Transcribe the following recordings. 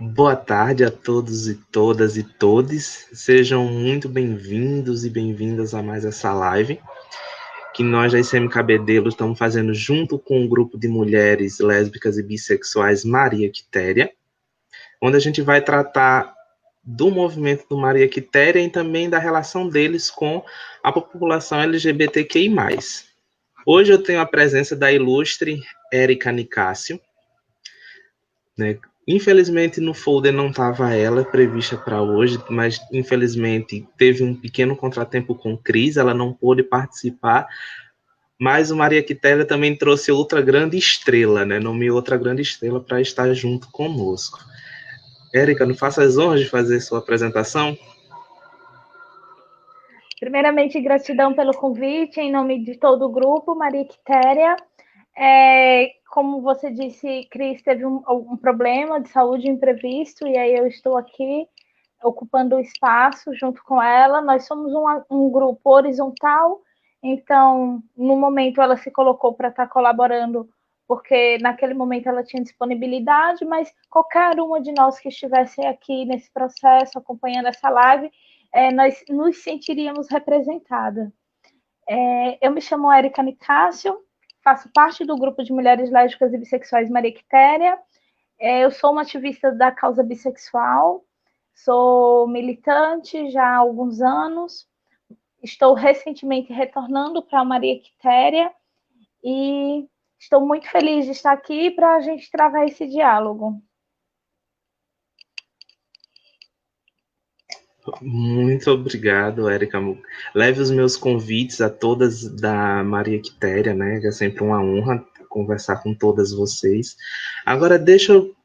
Boa tarde a todos e todas e todes. Sejam muito bem-vindos e bem-vindas a mais essa live que nós da ICM Cabedelo estamos fazendo junto com um grupo de mulheres lésbicas e bissexuais Maria Quitéria, onde a gente vai tratar do movimento do Maria Quitéria e também da relação deles com a população LGBTQI+. Hoje eu tenho a presença da ilustre Érica Nicásio, né? Infelizmente no folder não estava ela prevista para hoje, mas infelizmente teve um pequeno contratempo com Cris, ela não pôde participar, mas o Maria Quitéria também trouxe outra grande estrela, né? Nomeou outra grande estrela para estar junto conosco. Érica, não faça as honras de fazer sua apresentação? Primeiramente, gratidão pelo convite, em nome de todo o grupo, Maria Quitéria. Como você disse, Cris teve um problema de saúde imprevisto, e aí eu estou aqui ocupando o espaço junto com ela. Nós somos um grupo horizontal, então, no momento, ela se colocou para estar colaborando, porque naquele momento ela tinha disponibilidade, mas qualquer uma de nós que estivesse aqui nesse processo, acompanhando essa live, nós nos sentiríamos representada. Eu me chamo Érica Nicásio, faço parte do grupo de mulheres lésbicas e bissexuais Maria Quitéria. Eu sou uma ativista da causa bissexual, sou militante já há alguns anos, estou recentemente retornando para a Maria Quitéria e estou muito feliz de estar aqui para a gente travar esse diálogo. Muito obrigado, Érica. Leve os meus convites a todas da Maria Quitéria, né? É sempre uma honra conversar com todas vocês. Agora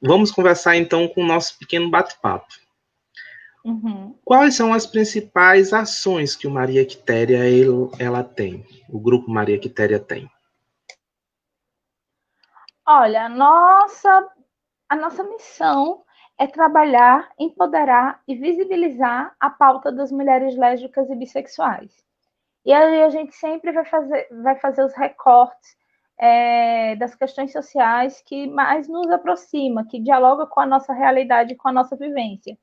vamos conversar então com o nosso pequeno bate-papo. Uhum. Quais são as principais ações que o Maria Quitéria ela tem? O grupo Maria Quitéria tem? Olha, a nossa missão é trabalhar, empoderar e visibilizar a pauta das mulheres lésbicas e bissexuais. E aí a gente sempre vai fazer os recortes das questões sociais que mais nos aproxima, que dialoga com a nossa realidade, com a nossa vivência.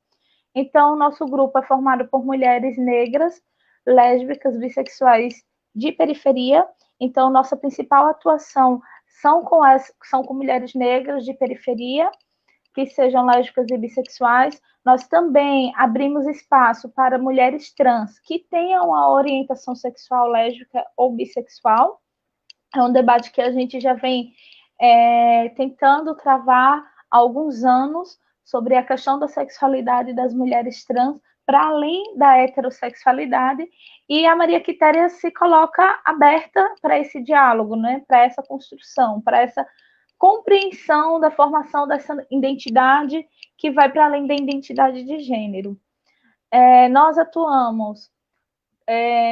Então, o nosso grupo é formado por mulheres negras, lésbicas, bissexuais de periferia. Então, nossa principal atuação são com mulheres negras de periferia, que sejam lésbicas e bissexuais. Nós também abrimos espaço para mulheres trans que tenham a orientação sexual lésbica ou bissexual. É um debate que a gente já vem tentando travar há alguns anos sobre a questão da sexualidade das mulheres trans, para além da heterossexualidade, e a Maria Quitéria se coloca aberta para esse diálogo, né? Para essa construção, para essa compreensão da formação dessa identidade que vai para além da identidade de gênero. Nós atuamos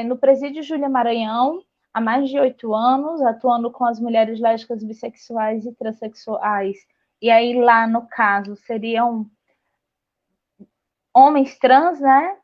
no Presídio Júlia Maranhão há mais de 8 anos, atuando com as mulheres lésbicas, bissexuais e transexuais. E aí lá, no caso, seriam homens trans, né?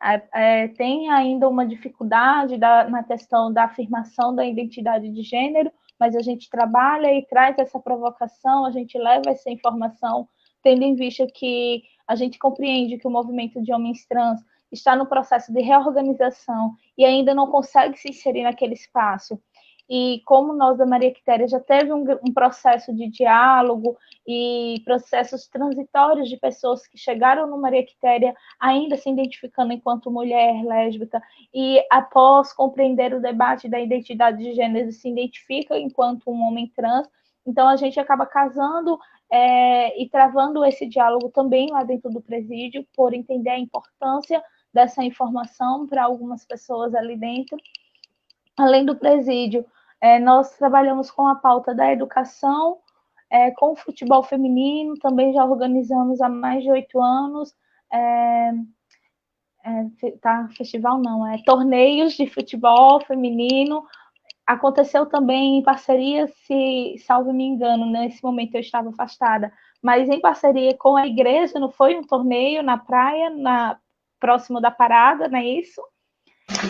Tem ainda uma dificuldade na questão da afirmação da identidade de gênero, mas a gente trabalha e traz essa provocação, a gente leva essa informação, tendo em vista que a gente compreende que o movimento de homens trans está no processo de reorganização e ainda não consegue se inserir naquele espaço. E como nós da Maria Quitéria já teve um processo de diálogo e processos transitórios de pessoas que chegaram no Maria Quitéria ainda se identificando enquanto mulher lésbica e após compreender o debate da identidade de gênero se identifica enquanto um homem trans, então a gente acaba casando e travando esse diálogo também lá dentro do presídio, por entender a importância dessa informação para algumas pessoas ali dentro. Além do presídio, nós trabalhamos com a pauta da educação, com o futebol feminino, também já organizamos há mais de 8 anos, festival não, torneios de futebol feminino. Aconteceu também em parceria, se salvo me engano, nesse momento eu estava afastada, mas em parceria com a igreja, não foi um torneio na praia, próximo da parada, não é isso?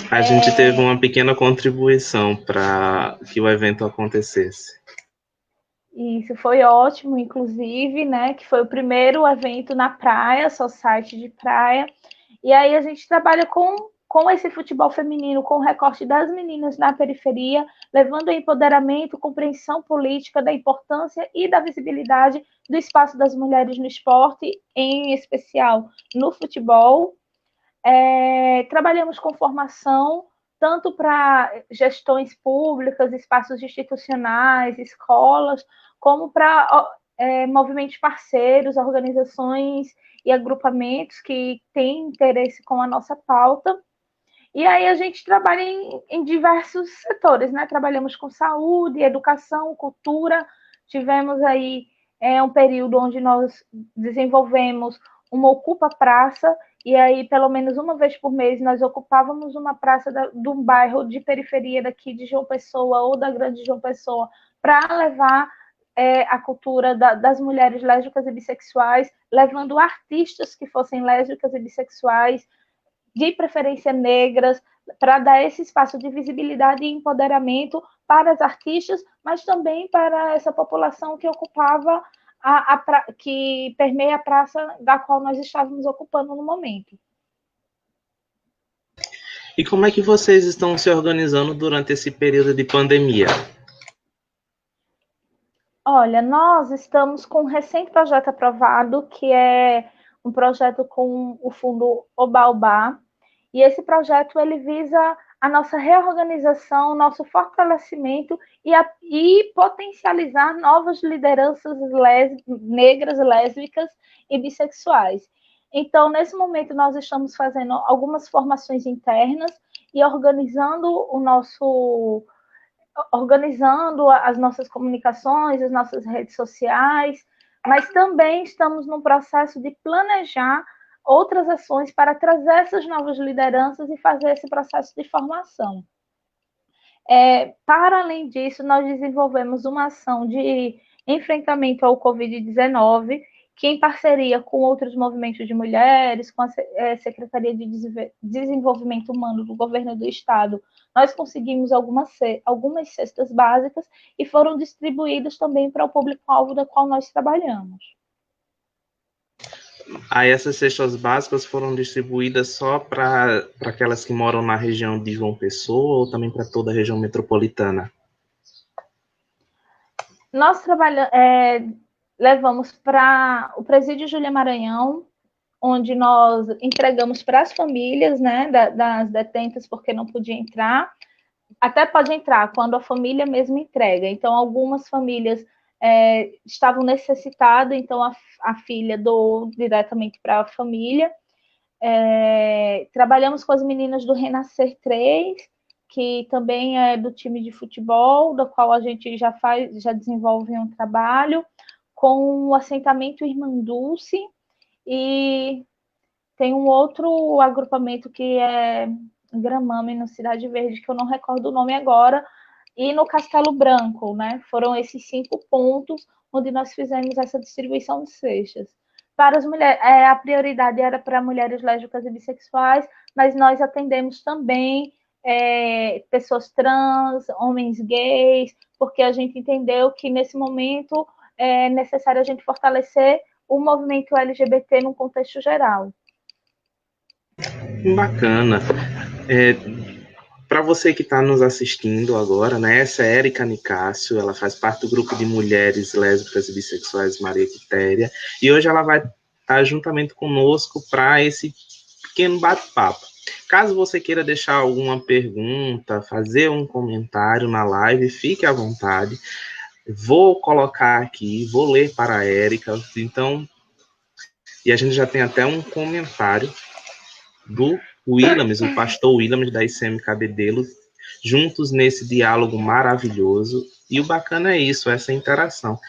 A gente teve uma pequena contribuição para que o evento acontecesse. Isso foi ótimo, inclusive, né? Que foi o primeiro evento na praia, Society de praia. E aí a gente trabalha com esse futebol feminino, com o recorte das meninas na periferia, levando o empoderamento, compreensão política da importância e da visibilidade do espaço das mulheres no esporte, em especial no futebol. Trabalhamos com formação tanto para gestões públicas, espaços institucionais, escolas, como para movimentos parceiros, organizações e agrupamentos que têm interesse com a nossa pauta. E aí a gente trabalha em diversos setores, né? Trabalhamos com saúde, educação, cultura. Tivemos aí um período onde nós desenvolvemos uma Ocupa Praça, e aí pelo menos uma vez por mês nós ocupávamos uma praça de um bairro de periferia daqui de João Pessoa ou da Grande João Pessoa para levar a cultura das mulheres lésbicas e bissexuais, levando artistas que fossem lésbicas e bissexuais, de preferência negras, para dar esse espaço de visibilidade e empoderamento para as artistas, mas também para essa população que ocupava que permeia a praça da qual nós estávamos ocupando no momento. E como é que vocês estão se organizando durante esse período de pandemia? Olha, nós estamos com um recente projeto aprovado, que é um projeto com o fundo Obaobá, e esse projeto ele visa a nossa reorganização, nosso fortalecimento e potencializar novas lideranças negras, lésbicas e bissexuais. Então, nesse momento, nós estamos fazendo algumas formações internas e organizando as nossas comunicações, as nossas redes sociais, mas também estamos num processo de planejar outras ações para trazer essas novas lideranças e fazer esse processo de formação. Para além disso, nós desenvolvemos uma ação de enfrentamento ao Covid-19, que em parceria com outros movimentos de mulheres, com a Secretaria de Desenvolvimento Humano do Governo do Estado, nós conseguimos algumas cestas básicas e foram distribuídas também para o público-alvo da qual nós trabalhamos. Aí essas cestas básicas foram distribuídas só para aquelas que moram na região de João Pessoa ou também para toda a região metropolitana? Nós levamos para o Presídio Júlia Maranhão, onde nós entregamos para as famílias, né, das detentas, porque não podia entrar. Até pode entrar quando a família mesmo entrega. Então, algumas famílias estavam necessitadas, então a filha doou diretamente para a família. Trabalhamos com as meninas do Renascer 3, que também é do time de futebol, da qual a gente já desenvolve um trabalho, com o assentamento Irmã Dulce, e tem um outro agrupamento que é Gramame, no Cidade Verde, que eu não recordo o nome agora, e no Castelo Branco, né? Foram esses 5 pontos onde nós fizemos essa distribuição de cestas. Para as mulheres, a prioridade era para mulheres lésbicas e bissexuais, mas nós atendemos também pessoas trans, homens gays, porque a gente entendeu que nesse momento é necessário a gente fortalecer o movimento LGBT num contexto geral. Bacana. Para você que está nos assistindo agora, né, essa é Érica Nicásio, ela faz parte do grupo de mulheres lésbicas e bissexuais Maria Quitéria, e hoje ela vai estar juntamente conosco para esse pequeno bate-papo. Caso você queira deixar alguma pergunta, fazer um comentário na live, fique à vontade. Vou colocar aqui, vou ler para a Érica, então, e a gente já tem até um comentário do Williams, o pastor Williams da ICM Cabedelo, juntos nesse diálogo maravilhoso. E o bacana é isso, essa interação.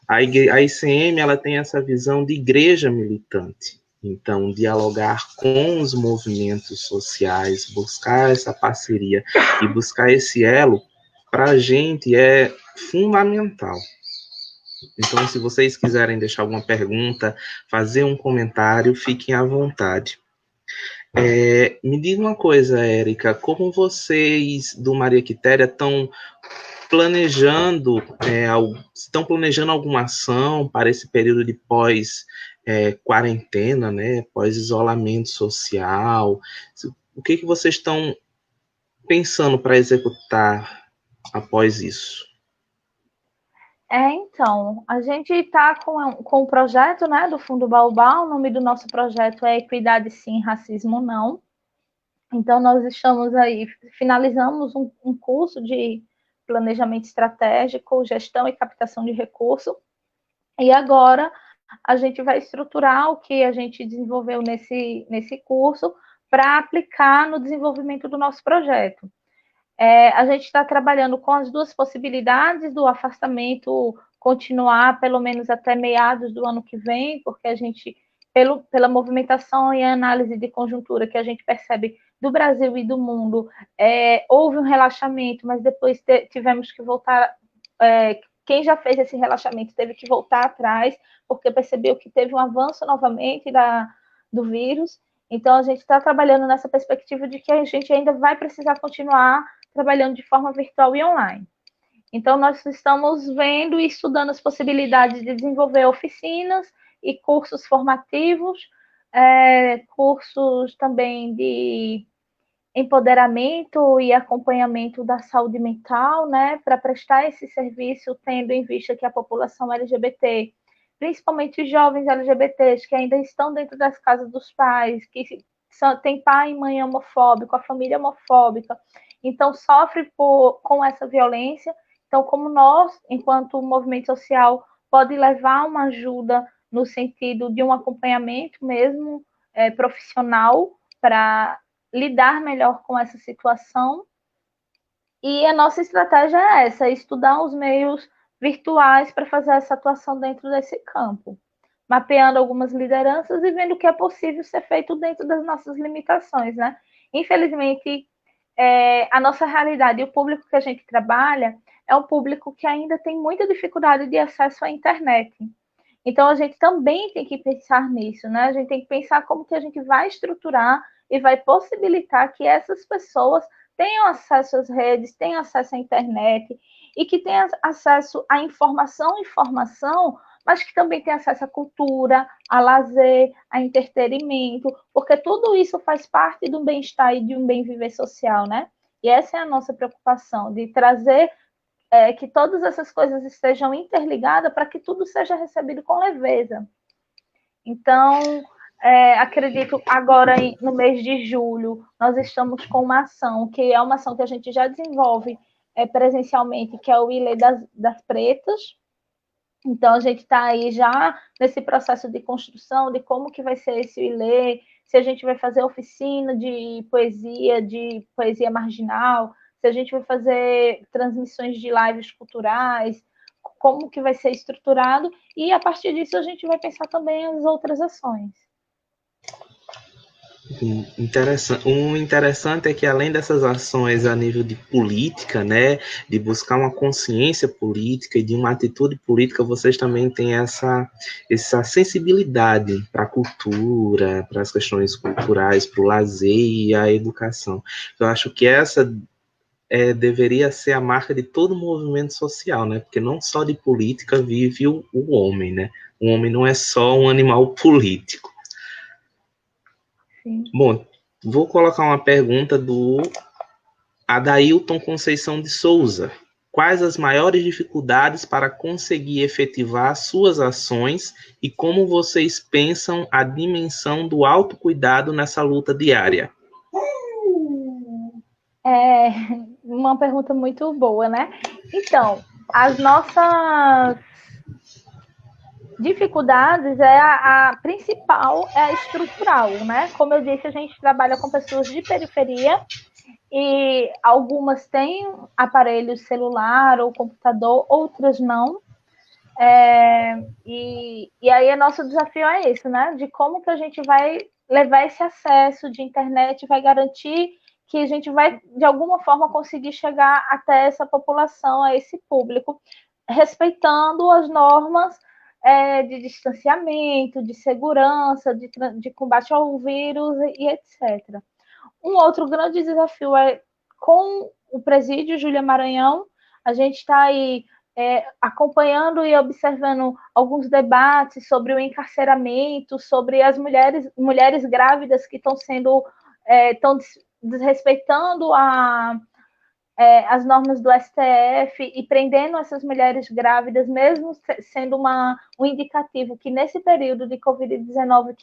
A ICM ela tem essa visão de igreja militante. Então, dialogar com os movimentos sociais, buscar essa parceria e buscar esse elo, para a gente é fundamental. Então, se vocês quiserem deixar alguma pergunta, fazer um comentário, fiquem à vontade. Me diga uma coisa, Érica, como vocês do Maria Quitéria estão planejando, estão planejando alguma ação para esse período de quarentena, né, pós-isolamento social? O que vocês estão pensando para executar após isso? Então, a gente está com o projeto, né, do Fundo Baobá. O nome do nosso projeto é Equidade Sim, Racismo Não. Então, nós estamos aí, finalizamos um curso de planejamento estratégico, gestão e captação de recurso, e agora a gente vai estruturar o que a gente desenvolveu nesse curso para aplicar no desenvolvimento do nosso projeto. A gente está trabalhando com as duas possibilidades do afastamento continuar pelo menos até meados do ano que vem, porque a gente, pela movimentação e análise de conjuntura que a gente percebe do Brasil e do mundo, houve um relaxamento, mas depois tivemos que voltar. Quem já fez esse relaxamento teve que voltar atrás, porque percebeu que teve um avanço novamente do vírus. Então, a gente está trabalhando nessa perspectiva de que a gente ainda vai precisar continuar trabalhando de forma virtual e online. Então, nós estamos vendo e estudando as possibilidades de desenvolver oficinas e cursos formativos, cursos também de empoderamento e acompanhamento da saúde mental, né, para prestar esse serviço, tendo em vista que a população LGBT, principalmente os jovens LGBTs que ainda estão dentro das casas dos pais, que tem pai e mãe homofóbico, a família homofóbica, então sofre com essa violência. Então, como nós, enquanto movimento social, pode levar uma ajuda no sentido de um acompanhamento mesmo profissional para lidar melhor com essa situação. E a nossa estratégia é essa, estudar os meios virtuais para fazer essa atuação dentro desse campo, mapeando algumas lideranças e vendo o que é possível ser feito dentro das nossas limitações, né? Infelizmente, a nossa realidade e o público que a gente trabalha é um público que ainda tem muita dificuldade de acesso à internet. Então, a gente também tem que pensar nisso, né? A gente tem que pensar como que a gente vai estruturar e vai possibilitar que essas pessoas tenham acesso às redes, tenham acesso à internet e que tenham acesso à informação, mas que também tenham acesso à cultura, a lazer, a entretenimento, porque tudo isso faz parte do bem-estar e de um bem viver social, né? E essa é a nossa preocupação, de trazer que todas essas coisas estejam interligadas para que tudo seja recebido com leveza. Então, acredito agora no mês de julho, nós estamos com uma ação, que é uma ação que a gente já desenvolve presencialmente, que é o Ilê das Pretas. Então, a gente está aí já nesse processo de construção de como que vai ser esse Ilê, se a gente vai fazer oficina de poesia marginal, se a gente vai fazer transmissões de lives culturais, como que vai ser estruturado, e a partir disso a gente vai pensar também as outras ações. O interessante é que, além dessas ações a nível de política, né, de buscar uma consciência política e de uma atitude política, vocês também têm essa sensibilidade para a cultura, para as questões culturais, para o lazer e a educação. Eu acho que essa deveria ser a marca de todo movimento social, né? Porque não só de política vive o homem, né? O homem não é só um animal político. Sim. Bom, vou colocar uma pergunta do Adailton Conceição de Souza. Quais as maiores dificuldades para conseguir efetivar suas ações e como vocês pensam a dimensão do autocuidado nessa luta diária? Uma pergunta muito boa, né? Então, as nossas dificuldades a principal é a estrutural, né? Como eu disse, a gente trabalha com pessoas de periferia e algumas têm aparelho celular ou computador, outras não. E aí, nosso desafio é esse, né? De como que a gente vai levar esse acesso de internet, vai garantir que a gente vai, de alguma forma, conseguir chegar até essa população, a esse público, respeitando as normas de distanciamento, de segurança, de combate ao vírus e etc. Um outro grande desafio é com o presídio Júlia Maranhão, A gente está aí acompanhando e observando alguns debates sobre o encarceramento, sobre as mulheres grávidas que estão sendo, estão desrespeitando as normas do STF e prendendo essas mulheres grávidas, mesmo sendo um indicativo que nesse período de Covid-19,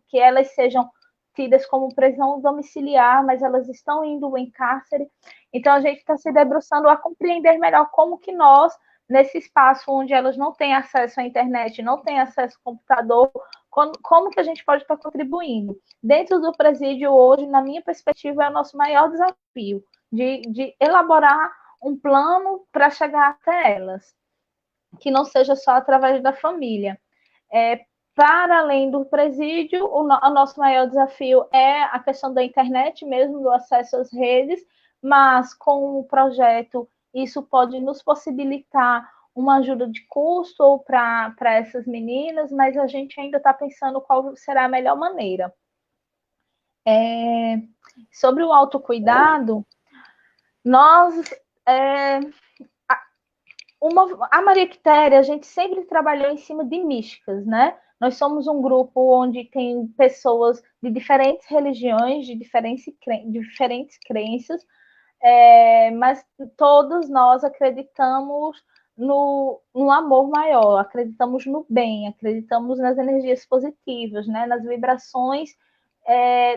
que elas sejam tidas como prisão domiciliar, mas elas estão indo em cárcere. Então, a gente está se debruçando a compreender melhor como que nós, nesse espaço onde elas não têm acesso à internet, não têm acesso ao computador, como que a gente pode estar contribuindo. Dentro do presídio hoje, na minha perspectiva, é o nosso maior desafio, de elaborar um plano para chegar até elas, que não seja só através da família. Para além do presídio, o nosso maior desafio é a questão da internet mesmo, do acesso às redes, mas com o projeto isso pode nos possibilitar uma ajuda de custo para essas meninas, mas a gente ainda está pensando qual será a melhor maneira. Sobre o autocuidado, nós... a Maria Quitéria, a gente sempre trabalhou em cima de místicas, né? Nós somos um grupo onde tem pessoas de diferentes religiões, de diferentes crenças, mas todos nós acreditamos no amor maior, acreditamos no bem, acreditamos nas energias positivas, né? Nas vibrações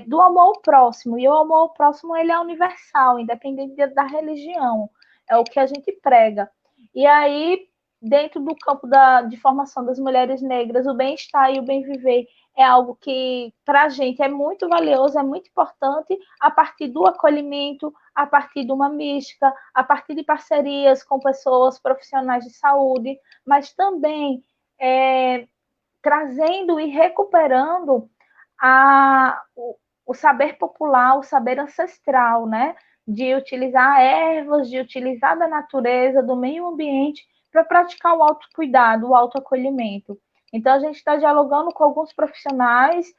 do amor ao próximo. E o amor ao próximo ele é universal, independente da religião. É o que a gente prega. E aí, dentro do campo de formação das mulheres negras, o bem-estar e o bem-viver é algo que, para a gente, é muito valioso, é muito importante, a partir do acolhimento, a partir de uma mística, a partir de parcerias com pessoas profissionais de saúde, mas também trazendo e recuperando o saber popular, o saber ancestral, né? De utilizar ervas, de utilizar da natureza, do meio ambiente, para praticar o autocuidado, o autoacolhimento. Então, a gente está dialogando com alguns profissionais,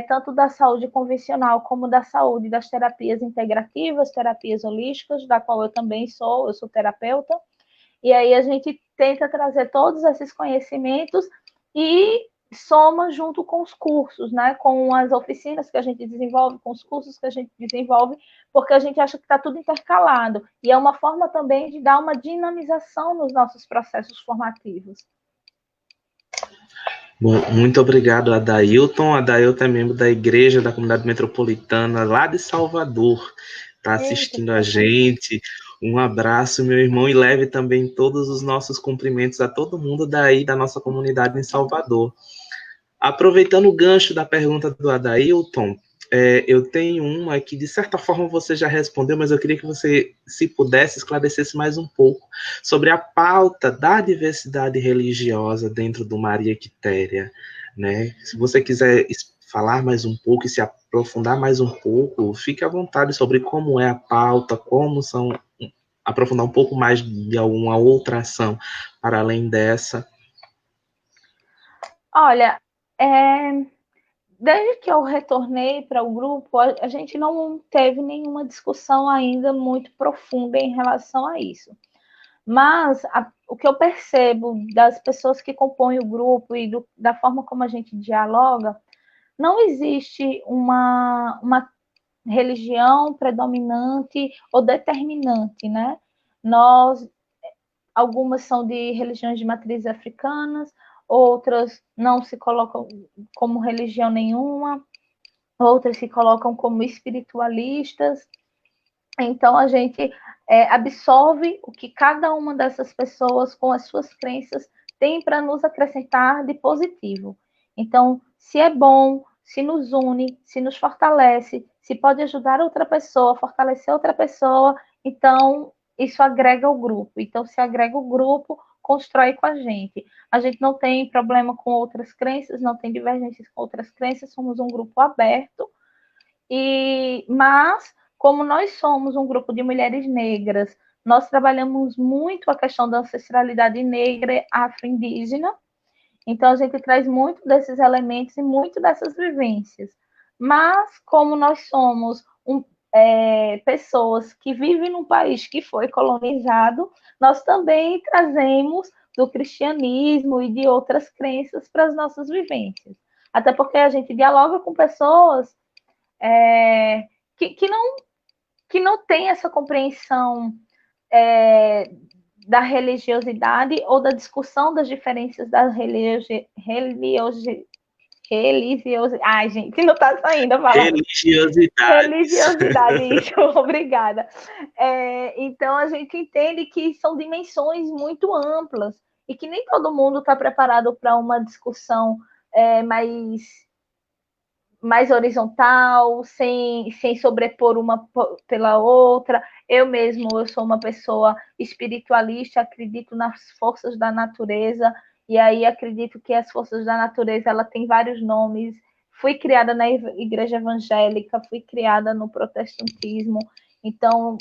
tanto da saúde convencional como da saúde das terapias integrativas, terapias holísticas, da qual eu também eu sou terapeuta, e aí a gente tenta trazer todos esses conhecimentos e soma junto com os cursos, né? Com as oficinas que a gente desenvolve, com os cursos que a gente desenvolve, porque a gente acha que está tudo intercalado. E é uma forma também de dar uma dinamização nos nossos processos formativos. Bom, muito obrigado, Adailton. Adailton é membro da Igreja da Comunidade Metropolitana lá de Salvador. Está assistindo a gente. Um abraço, meu irmão, e leve também todos os nossos cumprimentos a todo mundo daí da nossa comunidade em Salvador. Aproveitando o gancho da pergunta do Adailton, eu tenho uma que, de certa forma, você já respondeu, mas eu queria que você, se pudesse, esclarecesse mais um pouco sobre a pauta da diversidade religiosa dentro do Maria Quitéria, né? Se você quiser falar mais um pouco e se aprofundar mais um pouco, fique à vontade sobre como é a pauta, como são, aprofundar um pouco mais de alguma outra ação para além dessa. Olha, desde que eu retornei para o grupo, a gente não teve nenhuma discussão ainda muito profunda em relação a isso. Mas o que eu percebo das pessoas que compõem o grupo e da forma como a gente dialoga, não existe uma religião predominante ou determinante, né? Algumas são de religiões de matrizes africanas, outras não se colocam como religião nenhuma, outras se colocam como espiritualistas. Então, a gente absorve o que cada uma dessas pessoas, com as suas crenças, tem para nos acrescentar de positivo. Então, se é bom, se nos une, se nos fortalece, se pode ajudar outra pessoa, fortalecer outra pessoa, então isso agrega o grupo. Então, se agrega o grupo, constrói com a gente. A gente não tem problema com outras crenças, não tem divergências com outras crenças, somos um grupo aberto. Mas, como nós somos um grupo de mulheres negras, nós trabalhamos muito a questão da ancestralidade negra afro-indígena, então a gente traz muito desses elementos e muito dessas vivências. Mas, como nós somos pessoas que vivem num país que foi colonizado, nós também trazemos do cristianismo e de outras crenças para as nossas vivências. Até porque a gente dialoga com pessoas que não têm essa compreensão da religiosidade ou da discussão das diferenças da Ai, gente, não está saindo a palavra. Religiosidade, isso, obrigada. Então, a gente entende que são dimensões muito amplas e que nem todo mundo está preparado para uma discussão mais horizontal, sem sobrepor uma pela outra. Eu sou uma pessoa espiritualista, acredito nas forças da natureza, e aí acredito que as forças da natureza ela tem vários nomes. Fui criada na igreja evangélica, fui criada no protestantismo, então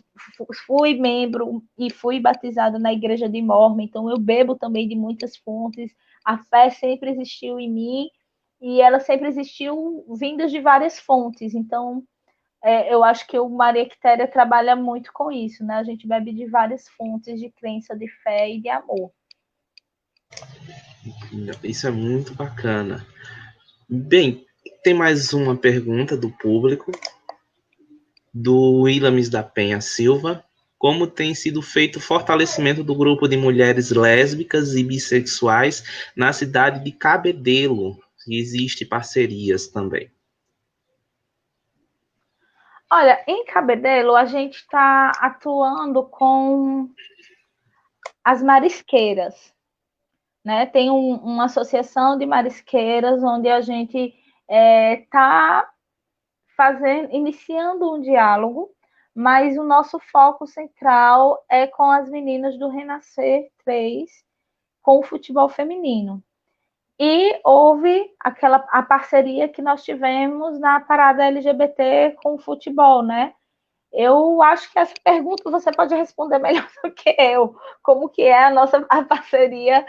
fui membro e fui batizada na igreja de Mormon, então eu bebo também de muitas fontes. A fé sempre existiu em mim e ela sempre existiu vindas de várias fontes. Então, eu acho que o Maria Quitéria trabalha muito com isso, né? A gente bebe de várias fontes de crença, de fé e de amor. Isso é muito bacana. Bem, tem mais uma pergunta do público, do Willames da Penha Silva. Como tem sido feito o fortalecimento do grupo de mulheres lésbicas e bissexuais na cidade de Cabedelo? Existem parcerias também. Olha, em Cabedelo, a gente está atuando com as marisqueiras, né? Tem uma associação de marisqueiras onde a gente está iniciando um diálogo, mas o nosso foco central é com as meninas do Renascer 3, com o futebol feminino. E houve a parceria que nós tivemos na parada LGBT com o futebol, né? Eu acho que essa pergunta você pode responder melhor do que eu. Como que é a parceria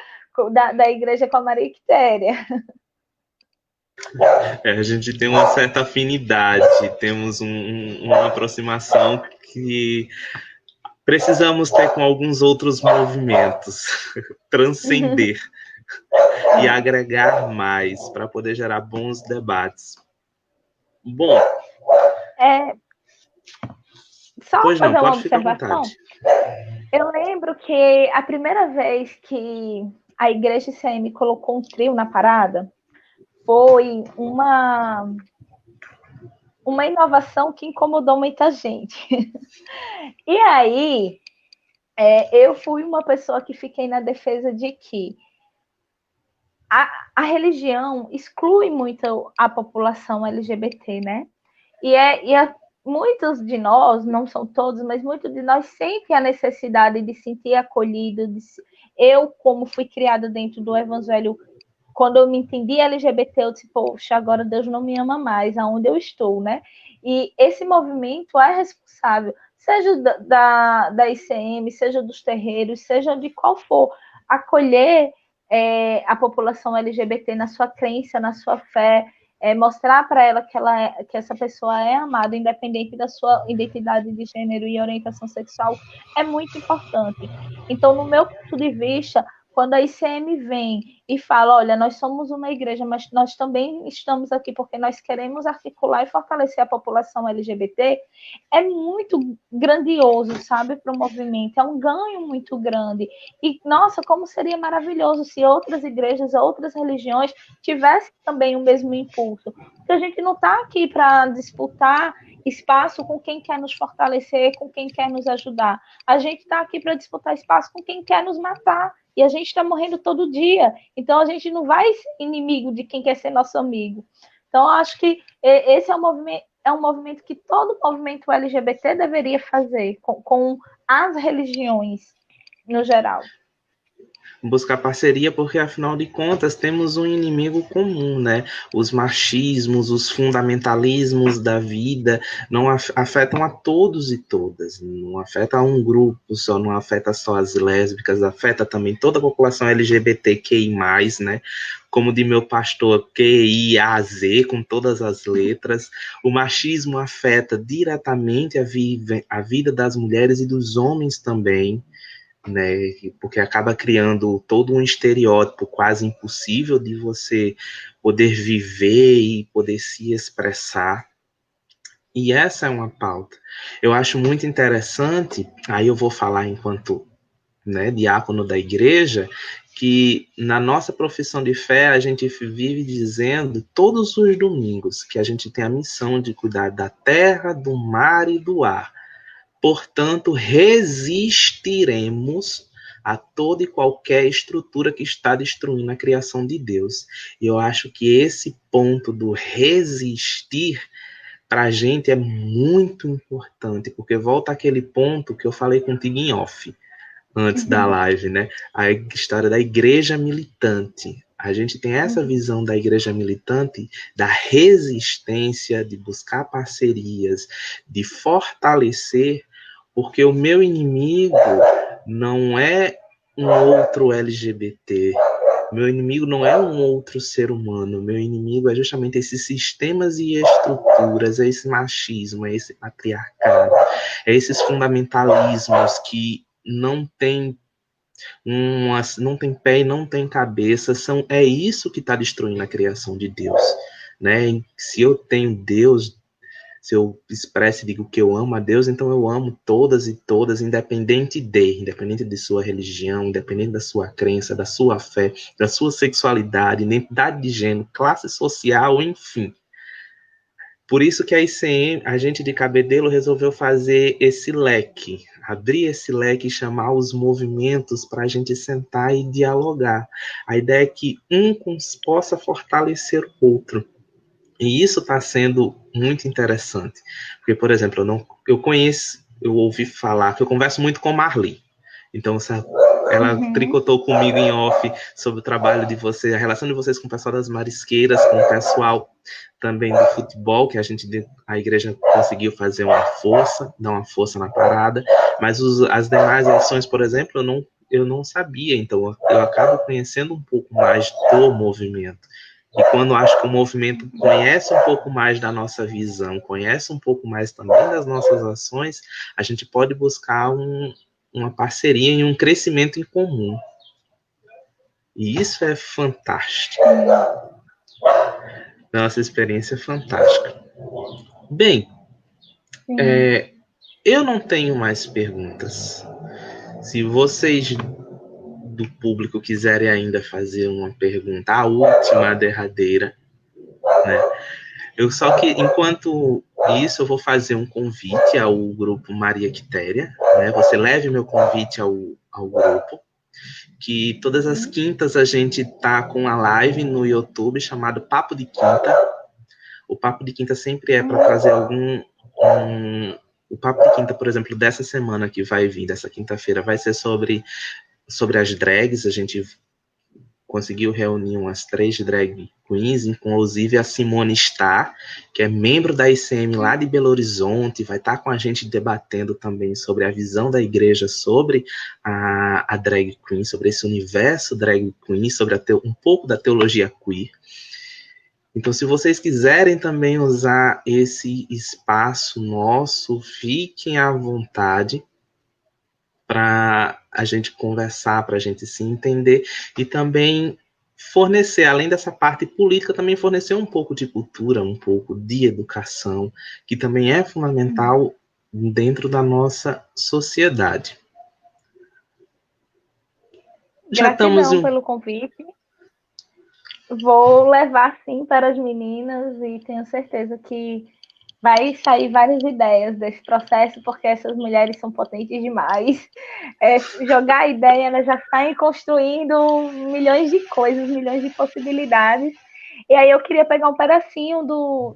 da igreja com a Maria Quitéria? A gente tem uma certa afinidade, temos uma aproximação que precisamos ter com alguns outros movimentos, transcender e agregar mais para poder gerar bons debates. Bom. Só pois fazer não, uma pode ficar à observação. vontade. Eu lembro que a primeira vez que a igreja ICM colocou um trio na parada foi uma inovação que incomodou muita gente. E aí, eu fui uma pessoa que fiquei na defesa de que a religião exclui muito a população LGBT, né? Muitos de nós, não são todos, mas muitos de nós sentem a necessidade de sentir acolhido. Eu, como fui criada dentro do evangelho, quando eu me entendi LGBT, eu disse, poxa, agora Deus não me ama mais, aonde eu estou, né? E esse movimento é responsável, seja da ICM, seja dos terreiros, seja de qual for, acolher a população LGBT na sua crença, na sua fé, mostrar para ela que essa pessoa é amada, independente da sua identidade de gênero e orientação sexual, é muito importante. Então, no meu ponto de vista, quando a ICM vem e fala, olha, nós somos uma igreja, mas nós também estamos aqui porque nós queremos articular e fortalecer a população LGBT, é muito grandioso, sabe, para o movimento, é um ganho muito grande. E, nossa, como seria maravilhoso se outras igrejas, outras religiões tivessem também o mesmo impulso. Porque a gente não está aqui para disputar espaço com quem quer nos fortalecer, com quem quer nos ajudar. A gente está aqui para disputar espaço com quem quer nos matar. E a gente está morrendo todo dia. Então, a gente não vai ser inimigo de quem quer ser nosso amigo. Então, acho que esse é um movimento que todo movimento LGBT deveria fazer com as religiões no geral. buscar parceria, porque afinal de contas temos um inimigo comum, né? Os machismos, os fundamentalismos da vida não afetam a todos e todas, não afeta a um grupo só, não afeta só as lésbicas, afeta também toda a população LGBTQI+, né? Como de meu pastor QIAZ, com todas as letras. O machismo afeta diretamente a vida das mulheres e dos homens também, né? Porque acaba criando todo um estereótipo quase impossível de você poder viver e poder se expressar. E essa é uma pauta. Eu acho muito interessante, aí eu vou falar enquanto, né, diácono da igreja, que na nossa profissão de fé a gente vive dizendo todos os domingos que a gente tem a missão de cuidar da terra, do mar e do ar. Portanto, resistiremos a toda e qualquer estrutura que está destruindo a criação de Deus. E eu acho que esse ponto do resistir para a gente é muito importante, porque volta àquele ponto que eu falei contigo em off, antes da live, né? A história da igreja militante. A gente tem essa visão da igreja militante, da resistência, de buscar parcerias, de fortalecer, porque o meu inimigo não é um outro LGBT, meu inimigo não é um outro ser humano, meu inimigo é justamente esses sistemas e estruturas, é esse machismo, é esse patriarcado, é esses fundamentalismos que não tem pé e não tem cabeça, é isso que está destruindo a criação de Deus, né? Se eu tenho Deus, se eu expresso e digo que eu amo a Deus, então eu amo todas e todas, independente de sua religião, independente da sua crença, da sua fé, da sua sexualidade, identidade de gênero, classe social, enfim. Por isso que a ICM, a gente de Cabedelo, resolveu fazer esse leque, abrir esse leque e chamar os movimentos para a gente sentar e dialogar. A ideia é que um possa fortalecer o outro. E isso está sendo muito interessante. Porque, por exemplo, eu ouvi falar, que eu converso muito com Marli. Então, ela tricotou comigo em off sobre o trabalho de vocês, a relação de vocês com o pessoal das marisqueiras, com o pessoal também do futebol, que a igreja conseguiu fazer dar uma força na parada, mas as demais ações, por exemplo, eu não sabia, então eu acabo conhecendo um pouco mais do movimento. E quando acho que o movimento conhece um pouco mais da nossa visão, conhece um pouco mais também das nossas ações, a gente pode buscar uma parceria e um crescimento em comum. E isso é fantástico. Nossa experiência é fantástica. Bem, eu não tenho mais perguntas. Se vocês do público quiserem ainda fazer uma pergunta, a última, a derradeira, né? Enquanto isso, eu vou fazer um convite ao grupo Maria Quitéria, né? Você leve meu convite ao grupo, que todas as quintas a gente tá com uma live no YouTube chamado Papo de Quinta. O Papo de Quinta sempre é para trazer o Papo de Quinta, por exemplo, dessa semana que vai vir, dessa quinta-feira, vai ser sobre as drags. A gente conseguiu reunir umas 3 drag queens, inclusive a Simone Starr, que é membro da ICM lá de Belo Horizonte, vai estar com a gente debatendo também sobre a visão da igreja sobre a drag queen, sobre esse universo drag queen, sobre um pouco da teologia queer. Então, se vocês quiserem também usar esse espaço nosso, fiquem à vontade para a gente conversar, para a gente se entender e também fornecer, além dessa parte política, também fornecer um pouco de cultura, um pouco de educação, que também é fundamental dentro da nossa sociedade. Gratidão pelo convite. Vou levar, sim, para as meninas e tenho certeza que vai sair várias ideias desse processo, porque essas mulheres são potentes demais. Jogar a ideia, elas já saem construindo milhões de coisas, milhões de possibilidades. E aí eu queria pegar um pedacinho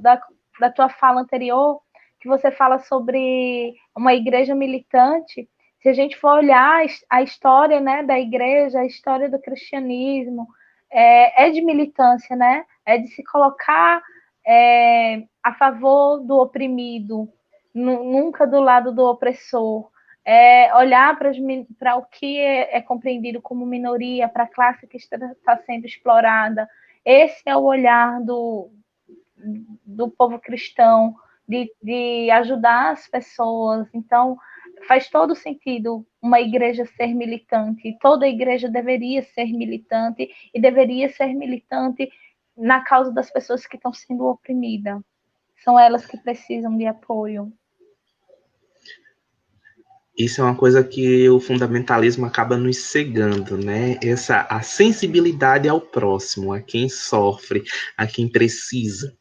da tua fala anterior, que você fala sobre uma igreja militante, Se a gente for olhar a história, né, da igreja, a história do cristianismo, é de militância, né? É de se colocar a favor do oprimido, nunca do lado do opressor. Olhar para o que é compreendido como minoria, para a classe que está sendo explorada. Esse é o olhar do povo cristão, de ajudar as pessoas. Então, faz todo sentido uma igreja ser militante. Toda igreja deveria ser militante e deveria ser militante na causa das pessoas que estão sendo oprimidas. São elas que precisam de apoio. Isso é uma coisa que o fundamentalismo acaba nos cegando, né? A sensibilidade ao próximo, a quem sofre, a quem precisa.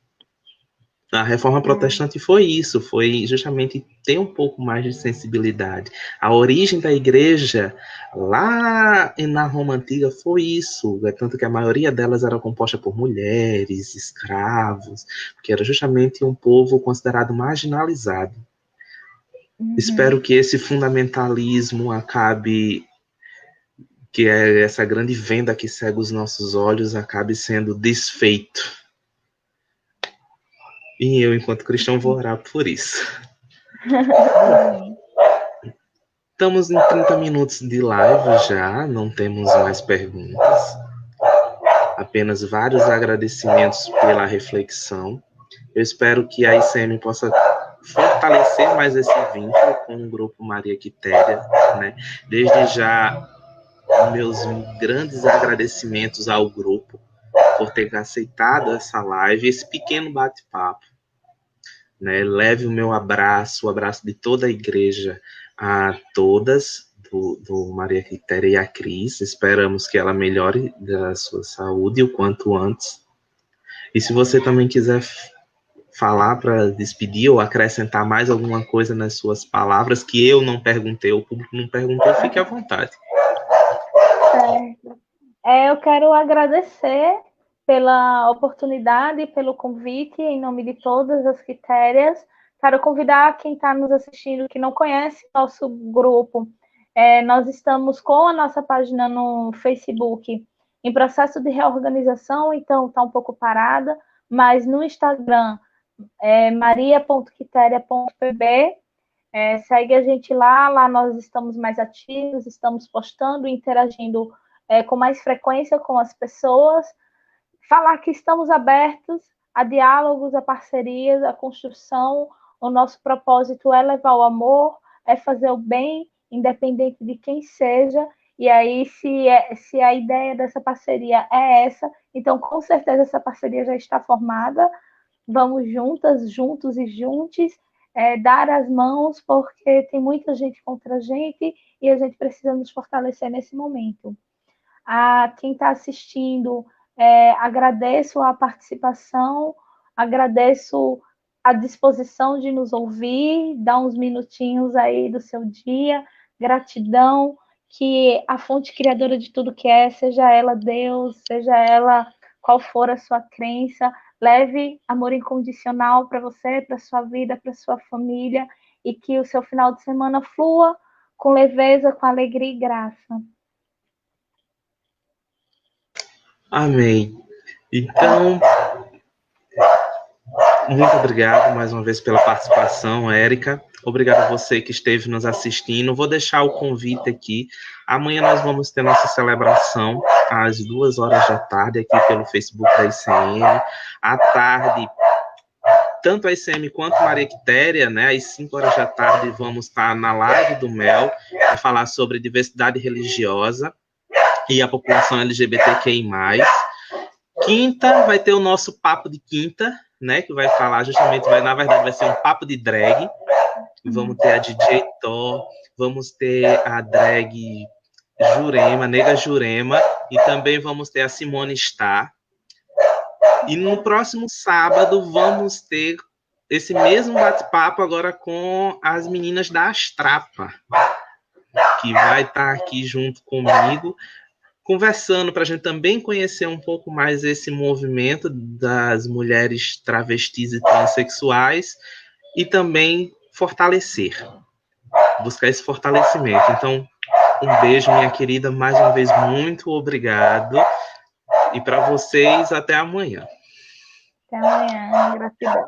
A reforma protestante foi isso, foi justamente ter um pouco mais de sensibilidade. A origem da igreja, lá na Roma Antiga, foi isso. Tanto que a maioria delas era composta por mulheres, escravos, porque era justamente um povo considerado marginalizado. Espero que esse fundamentalismo acabe, que é essa grande venda que cega os nossos olhos, acabe sendo desfeito. E eu, enquanto cristão, vou orar por isso. Estamos em 30 minutos de live já, não temos mais perguntas. Apenas vários agradecimentos pela reflexão. Eu espero que a ICM possa fortalecer mais esse vínculo com o Grupo Maria Quitéria, né? Desde já, meus grandes agradecimentos ao grupo por ter aceitado essa live, esse pequeno bate-papo. Né? Leve o meu abraço, o abraço de toda a igreja a todas do Maria Quitéria e a Cris. Esperamos que ela melhore da sua saúde o quanto antes. E se você também quiser falar para despedir ou acrescentar mais alguma coisa nas suas palavras que eu não perguntei, o público não perguntou, fique à vontade. Certo. Eu quero agradecer pela oportunidade, pelo convite, em nome de todas as Quitérias. Quero convidar quem está nos assistindo que não conhece nosso grupo. Nós estamos com a nossa página no Facebook em processo de reorganização, então está um pouco parada, mas no Instagram é maria.quitéria.pb. Segue a gente lá nós estamos mais ativos, estamos postando, interagindo com mais frequência com as pessoas. Falar que estamos abertos a diálogos, a parcerias, a construção. O nosso propósito é levar o amor, é fazer o bem, independente de quem seja. E aí, se a ideia dessa parceria é essa, então com certeza essa parceria já está formada. Vamos juntas, juntos e juntos, dar as mãos, porque tem muita gente contra a gente e a gente precisa nos fortalecer nesse momento. A quem está assistindo, agradeço a participação, agradeço a disposição de nos ouvir, dar uns minutinhos aí do seu dia, gratidão, que a fonte criadora de tudo que seja ela Deus, seja ela qual for a sua crença, leve amor incondicional para você, para sua vida, para sua família, e que o seu final de semana flua com leveza, com alegria e graça. Amém. Então, muito obrigado mais uma vez pela participação, Érica. Obrigado a você que esteve nos assistindo. Vou deixar o convite aqui. Amanhã nós vamos ter nossa celebração às 2h da tarde aqui pelo Facebook da ICM. À tarde, tanto a ICM quanto a Maria Quitéria, né, às 5h da tarde vamos estar na live do Mel para falar sobre diversidade religiosa e a população LGBTQI+. Quinta vai ter o nosso papo de quinta, né, que vai falar justamente, na verdade vai ser um papo de drag. Vamos ter a DJ Thor, vamos ter a drag Jurema, Nega Jurema, e também vamos ter a Simone Starr. E no próximo sábado vamos ter esse mesmo bate-papo agora com as meninas da Astrapa, que vai estar aqui junto comigo, conversando para a gente também conhecer um pouco mais esse movimento das mulheres travestis e transexuais e também fortalecer. buscar esse fortalecimento. Então, um beijo, minha querida, mais uma vez, muito obrigado. E para vocês, até amanhã. Até amanhã, gratidão.